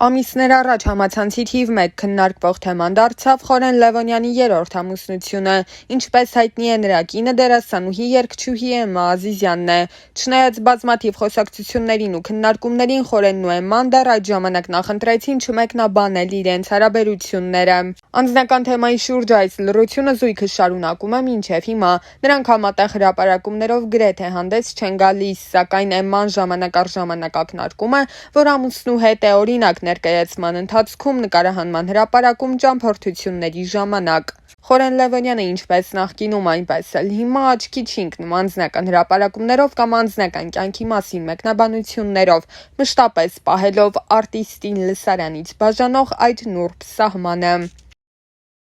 Ամիսներ առաջ համացանցի թիվ 1 քննարկվող թեման դարձավ Խորեն Լևոնյանի երրորդ ամուսնությունը, ինչպես հայտնի է նրա կինը դերասանուհի երգչուհի Էմմա Ազիզյանն է։ Չնայած բազմաթիվ խոսակցություններին ու քննարկումներին Խորենն ու Էմման դեռ այդ ժամանակ նախընտրեցին չմեկնաբանել իրենց հարաբերությունները։ Անձնական թեմայի շուրջ այս լռությունը զույգը շարունակում է մինչև հիմա։ Նրանք համատեղ հրապարակումներով գրեթե հանդես չեն գալիս, սակայն Էմման ժամանակ առ ժամանակ ակնարկում է, որ ամուսնու հետ է օրինակ ներկայացման ընթացքում նկարահանման հրապարակում ճամփորդությունների ժամանակ։ Խորեն Լևոնյանը ինչպես նախկինում, այնպես էլ հիմա աչքի չի ընկնում անձնական հրապարակումներով կամ անձնական կյանքի մասին մեկնաբանություններով, մշտապես պահելով արտիստին լսարանից բաժանող այդ նուրբ սահմանը։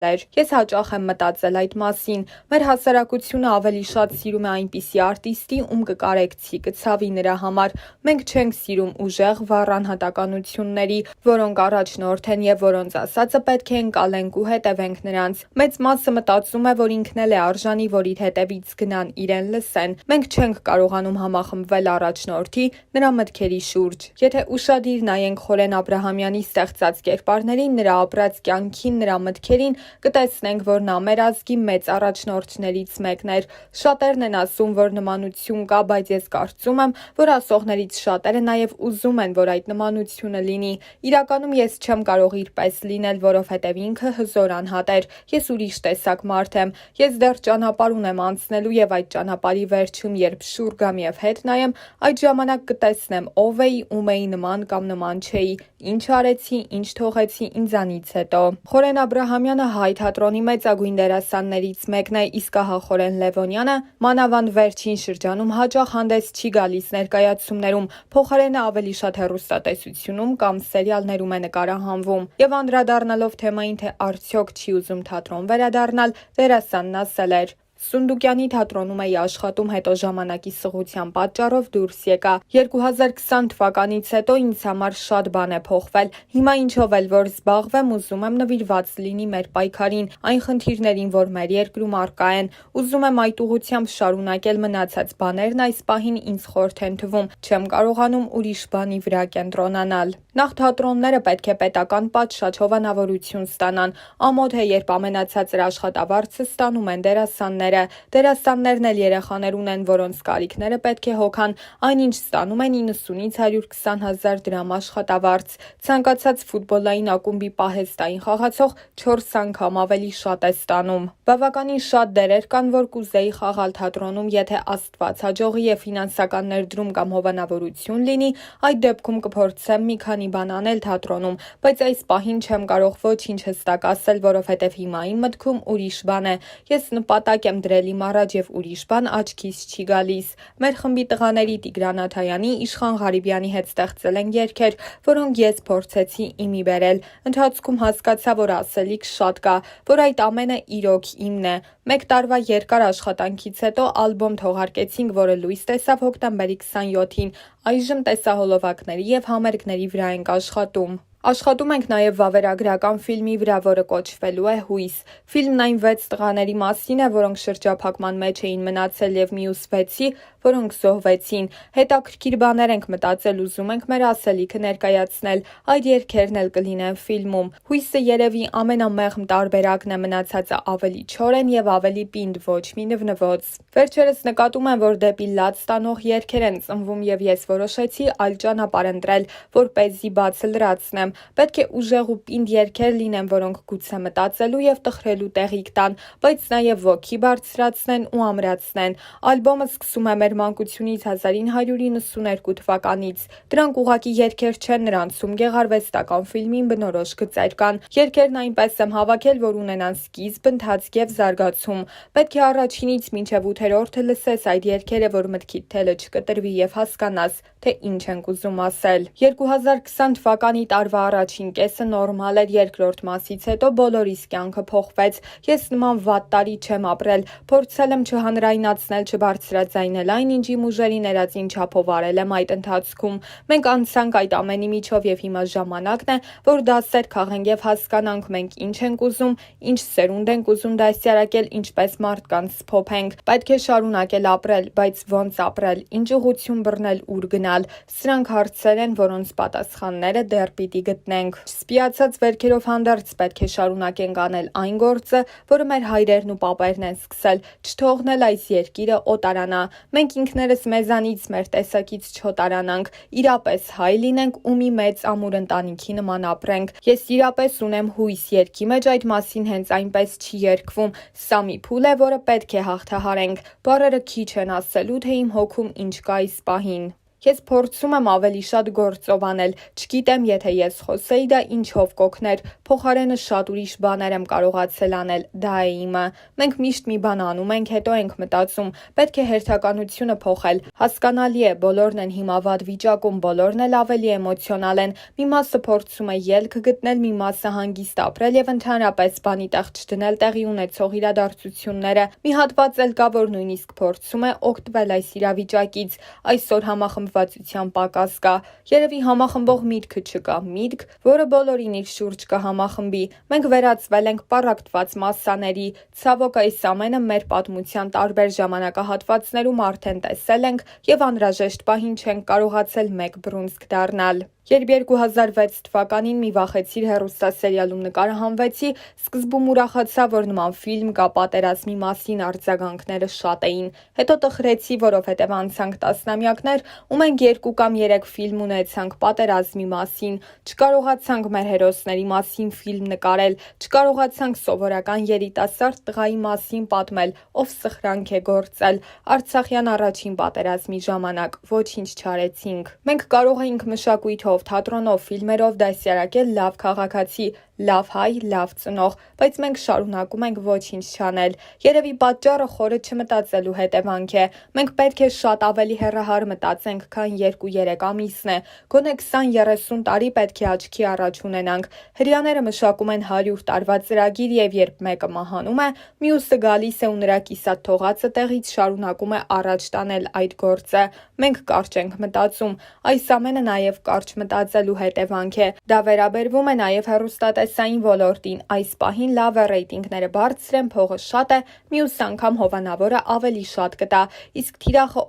Ես հաճախ եմ մտածել այդ մասին։ Մեր հասարակությունը ավելի շատ սիրում է այնպիսի արտիստի, ում կկարեկցի, կցավի նրա համար։ Մենք չենք սիրում ուժեղ, վառ անհատականությունների, որոնք առաջնորդ են եւ որոնց ասածը պետք է ընկալենք ու հետևենք նրանց։ Մեծ մասը մտածում է, որ ինքն էլ է արժանի, որ իր հետևից գնան, իրեն լսեն։ Մենք չենք կարողանում համախմբվել առաջնորդի, նրա մտքերի շուրջ։ Եթե ուշադիր նայենք Խորեն Աբրահամյանի ստեղծած կերպարներին, նրա ապրած կյանքին, նրա մտքերին, կտեսնենք, որ նա մեր ազգի մեծ առաջնորդներից մեկն էր։ Շատերն են ասում, որ նմանություն կա, բայց ես կարծում եմ, որ ասողներից շատերը նաև ուզում են, որ այդ նմանությունը լինի։ Իրականում ես չեմ կարող իր պես լինել, որովհետև ինքը հզոր անհատ էր։ Ես ուրիշ տեսակ մարդ եմ։ Ես դեռ ճանապարհ ունեմ անցնելու եւ այդ ճանապարհի վերջում, երբ շուռ գամ եւ հետ նայեմ, այդ ժամանակ կտեսնեմ ով էի, ում էի նման կամ նման չէի, ինչ արեցի, ինչ թողեցի ինձանից հետո։ Խորեն Աբրահամյանը հայ թատրոնի մեծագույն դերասաններից մեկն է, իսկ ահա Խորեն Լևոնյանը մանավանդ վերջին շրջանում հաճախ հանդես չի գալիս ներկայացումներում, փոխարենը ավելի շատ հեռուստատեսությունում կամ սերիալներում է նկարահանվում։ Եվ անդրադառնալով թեմային, թե արդյոք չի ուզում թատրոն վերադառնալ, դերասանն ասել էր. Սունդուկյանի թատրոնում էի աշխատում, հետո ժամանակի սղության պատճառով դուրս եկա։ 2020 թվականից հետո ինձ համար շատ բան է փոխվել։ Հիմա ինչով էլ որ զբաղվեմ, ուզում եմ նվիրված լինի մեր պայքարին, այն խնդիրներին, որ մեր երկրում առկա են։ Ուզում եմ այդ ուղղությամբ շարունակել, մնացած բաներն այս պահին ինձ խորթ են թվում։ Չեմ կարողանում ուրիշ բանի վրա կենտրոնանալ։ Նախ թատրոնները պետք է պետական պատշաճ հովանավորություն ստանան։ Ամոթ է, երբ ամենացածր աշխատավարձը ստանում են դերասանները։ Դերասաններն էլ երեխաներ ունեն, որոնց կարիքները պետք է հոգան, այնինչ ստանում են 90-ից 120 հազար դրամ աշխատավարձ։ Ցանկացած ֆուտբոլային ակումբի պահեստային խաղացող 4 անգամ ավելի շատ է ստանում։ Բավականին շատ դերեր կան, որ կուզեի խաղալ թատրոնում, եթե Աստված հաջողի եւ ֆինանսական ներդրում կամ հովանավորություն լինի, այդ դեպքում կփորձեմ մի քանի բան անել թատրոնում, բայց այս պահին չեմ կարող ոչինչ հստակ ասել, որովհետև հիմա իմ մտքում ուրիշ բան է։ Ես նպատակ եմ դրել իմ առաջ եւ ուրիշ բան աչքիս չի գալիս։ Մեր խմբի տղաների Տիգրան Աթայանի, Իշխան Ղարիբյանի հետ ստեղծել են երգեր, որոնք ես փորձեցի իմի բերել։ Ընթացքում հասկացա, որ ասելիք շատ կա, որ այդ ամենը իրոք իմն է։ 1 տարվա երկար աշխատանքից հետո ալբոմ թողարկեցինք, որը լույս տեսավ հոկտեմբերի 27-ին։ Այժմ տեսահոլովակների եւ համերգների վրա ենք աշխատում։ Աշխատում ենք նաև վավերագրական ֆիլմի վրա, որը կոչվելու է «Հույս»։ Ֆիլմն այն 6 տղաների մասին է, որոնք շրջափակման մեջ էին մնացել եւ մյուս 6-ի, որոնք զոհվեցին։ Հետաքրքիր բաներ ենք մտածել, ուզում ենք մեր ասելիքը ներկայացնել։ Այդ երգերն էլ կլինեն ֆիլմում։ «Հույսը» երևի ամենամեղմ տարբերակն է, մնացածը ավելի չոր են եւ ավելի պինդ, ոչ մի նվնվոց։ Վերջերս նկատում եմ, որ դեպի լաց տանող երգեր են ծնվում եւ ես որոշեցի այլ ճանապարհ ընտրել, որպեսզի բացը լրացնեմ։ Պետք է ուժեղ ու պինդ երգեր լինեն, որոնք գուցե մտածելու եւ տխրելու տեղիք տան, բայց նաեւ ոգի բարձրացնեն ու ամրացնեն։ Ալբոմը սկսում է մեր մանկությունից 1992 թվականից։ Դրանք ուղղակի երգեր չեն, նրանցում գեղարվեստական ֆիլմին բնորոշ գծեր կան։ Երգերն այնպես եմ հավաքել, որ ունենան սկիզբ, ընթացք եւ զարգացում։ Պետք է առաջինից մինչեւ 8-րդը լսես այդ երգերը, որ մտքիդ թելը չկտրվի եւ հասկանաս, թե ինչ ենք ուզում ասել։ 2020 թվականի տարվա առաջին կեսը նորմալ էր, երկրորդ մասից հետո բոլորիս կյանքը փոխվեց։ Ես նման վատ տարի չեմ ապրել, փորձել եմ չհանրայնացնել, չբարձրաձայնել այն, ինչ իմ ուժերի ներածին չափով արել եմ այդ ընթացքում։ Մենք անցանք այդ ամենի միջով եւ հիմա ժամանակն է, որ դասեր քաղենք եւ հասկանանք մենք ինչ ենք ուզում, ինչ սերունդ ենք ուզում դասյարակել, ինչպես մարդկանց սփոփենք։ Պետք է շարունակել ապրել, բայց ոնց ապրել, ինչ ուղղություն բռնել, ուր գնալ։ Սրանք հարցեր են, որոնց պատասխանները դեռ պիտի գտնենք։ Սպիացած վերքերով հանդարտ պետք է շարունակենք անել այն գործը, որը մեր հայրերն ու պապերն են սկսել, չթողնել այս երկիրը օտարանա։ Մենք ինքներս մեզանից մեր տեսակից չօտարանանք, իրապես հայ լինենք ու մի մեծ ամուր ընտանիքի նման ապրենք։ Ես իրապես ունեմ հույս երգի մեջ այդ մասին հենց այնպես չի երգվում։ Սա մի փուլ է, որը պետք է հաղթահարենք։ Բառերը քիչ են ասելու, թե իմ հոգում ինչ կա այս պահին։ Ես փորձում եմ ավելի շատ գործով անել, չգիտեմ, եթե ես խոսեի, դա ինչով կօգներ, փոխարենը շատ ուրիշ բաներ եմ կարողացել անել, դա է իմը։ Մենք միշտ մի բան անում ենք, հետո ենք մտածում, պետք է հերթականությունը փոխել։ Հասկանալի է, բոլորն են հիմա վատ վիճակում, բոլորն էլ ավելի էմոցիոնալ են։ Մի մասը փորձում է ելք գտնել, մի մասը հանգիստ ապրել եւ ընդհանրապես բանի տեղ չդնել տեղի ունեցող իրադարձությունները։ Մի հատված էլ կա, որ նույնիսկ փորձում է օգտվել այս իրավիճակից։ Այսօր համախմբվածության պակաս կա։ Երևի համախմբող միտքը չկա, միտք, որը բոլորին իր շուրջ կհամախմբի։ Մենք վերածվել ենք պառակտված մասսաների։ Ցավոք այս ամենը մեր պատմության տարբեր ժամանակահատվածներում արդեն տեսել ենք եւ անհրաժեշտ պահին չենք կարողացել մեկ բռունցք դառնալ։ Երբ 2006 թվականին մի վախեցիր հեռուստասերիալում նկարահանվեցի, սկզբում ուրախացա, որ նման ֆիլմ կա, պատերազմի մասին արձագանքները շատ էին։ Հետո տխրեցի, որովհետև անցանք տասնամյակներ ու մենք 2 կամ 3 ֆիլմ ունեցանք պատերազմի մասին, չկարողացանք մեր հերոսների մասին ֆիլմ նկարել, չկարողացանք սովորական երիտասարդ տղայի մասին պատմել, ով սխրանք է գործել։ Արցախյան առաջին պատերազմի ժամանակ ոչինչ չարեցինք։ Մենք կարող էինք մշակույթով, թատրոնով, ֆիլմերով դասյարակել լավ քաղաքացի, լավ հայ, լավ ծնող, բայց մենք շարունակում ենք ոչինչ չանել։ Երևի պատճառը խորը չմտածելու հետևանք է։ Մենք պետք է շատ ավելի հեռահար մտածենք, քան 2-3 ամիսն է։ Գոնե 20-30 տարի պետք է աչքի առաջ ունենանք։ Հրեաները մշակում են 100 տարվա ծրագիր եւ երբ մեկը մահանում է, մյուսը գալիս է ու նրա կիսատ թողածը տեղից շարունակում է առաջ տանել այդ գործը։ Մենք կարճ ենք մտածում։ Այս ամենը նաեւ կարճ մտածելու հետևանք է։ Դա վերաբերվում է նաեւ հեռուստատեսային ոլորտին։ Այս պահին լավ է ռեյտինգները բարձր են, փողը շատ է, մյուս անգամ հովանավորը ավելի շատ կտա։ Իսկ թիրախը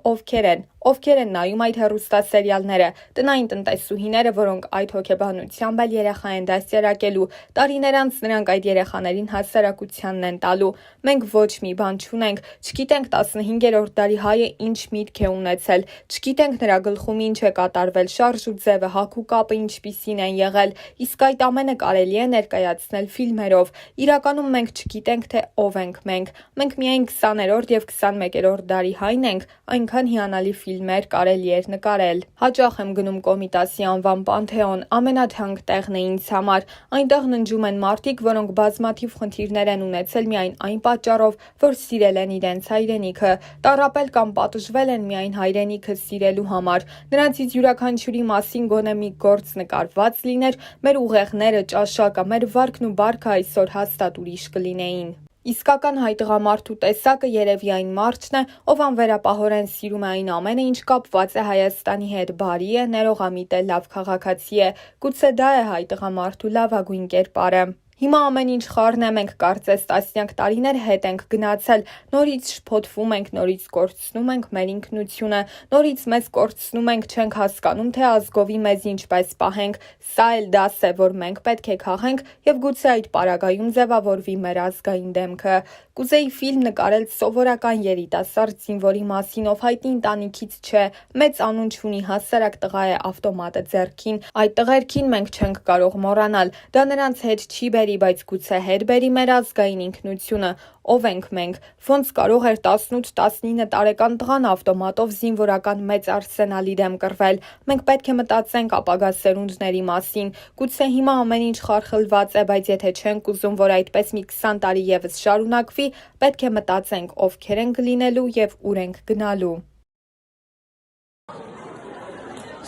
ովքեր են նայում այդ հեռուստասերիալները, տնային տնտեսուհիները, որոնք այդ հոգեբանությամբ էլ երեխա են դաստիարակելու, տարիներ անց նրանք այդ երեխաներին հասարակությանն են տալու։ Մենք ոչ մի բան չունենք, չգիտենք 15-րդ դարի հայը ինչ միտք է ունեցել, չգիտենք նրա գլխում ինչ է կատարվել, շարժ ու ձևը, հագ ու կապը ինչպիսին են եղել, իսկ այդ ամենը կարելի է ներկայացնել ֆիլմերով։ Իրականում մենք չգիտենք, թե ով ենք մենք։ Մենք միայն 20-րդ եւ 21-րդ դարի հայն ենք, այնքան հիանալի ֆիլմեր կարելի էր նկարել։ Հաճախ եմ գնում Կոմիտասի անվան Պանթեոն, ամենաթանկ տեղն է ինձ համար։ Այնտեղ ննջում են մարդիկ, որոնք բազմաթիվ խնդիրներ են ունեցել միայն այն պատճառով, որ սիրել են իրենց հայրենիքը, տառապել կամ պատժվել են միայն հայրենիքը սիրելու համար։ Նրանցից յուրաքանչյուրի մասին գոնե մի գործ նկարված լիներ, մեր ուղեղները, ճաշակը, մեր վարքն ու բարքը այսօր հաստատ ուրիշ կլինեին։ Իսկական հայ տղամարդու տեսակը երևի այն մարդն է, ով անվերապահորեն սիրում է այն ամենը, ինչ կապված է Հայաստանի հետ, բարի է, ներողամիտ է, լավ քաղաքացի է։ Գուցե դա է հայ տղամարդու լավագույն կերպարը։ Հիմա ամեն ինչ խառն է, մենք կարծես տասնյակ տարիներ հետ ենք գնացել, նորից շփոթվում ենք, նորից կորցնում ենք մեր ինքնությունը, նորից մեզ կորցնում ենք, չենք հասկանում, թե ազգովի մեզ ինչպես պահենք։ Սա էլ դաս է, որ մենք պետք է քաղենք եւ գուցե այդ պարագայում ձևավորվի մեր ազգային դեմքը։ Կուզեի ֆիլմ նկարել սովորական երիտասարդ զինվորի մասին, ով հայտնի ընտանիքից չէ, մեծ անուն չունի, հասարակ տղա է, ավտոմատը ձեռքին։ Այդ տղերքին մենք չենք կարող մոռանալ։ Դա նրանց հետ չի բերի, բայց գուցե հետ բերի մեր ազգային ինքնությունը։ Ով ենք մենք։ Ոնց կարող էր 18-19 տարեկան տղան ավտոմատով զինվորական մեծ արսենալի դեմ կռվել։ Մենք պետք է մտածենք ապագա սերունդների մասին։ Գուցե հիմա ամեն ինչ խարխլված է, բայց եթե չենք ուզում, որ այդպես մի 20 տարի եւս շարունակվի, պետք է մտածենք ովքեր ենք լինելու եւ ուր ենք գնալու։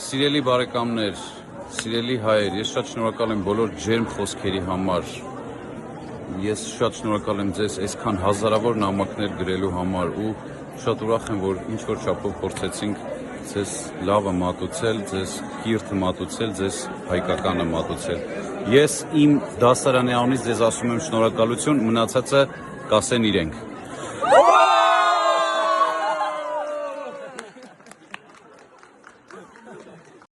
Սիրելի բարեկամներ, սիրելի հայեր, ես շատ շնորհակալ եմ բոլոր ջերմ խոսքերի համար։ Ես շատ շնորհակալ եմ ձեզ այսքան հազարավոր նամակներ գրելու համար ու շատ ուրախ եմ, որ ինչ որ չափով փորձեցինք ձեզ լավը մատուցել, ձեզ կիրթը մատուցել, ձեզ հայկականը մատուցել։ Ես իմ դասարանի անունից ձեզ ասում եմ շնորհակալություն, մնացածը կասեն իրենք։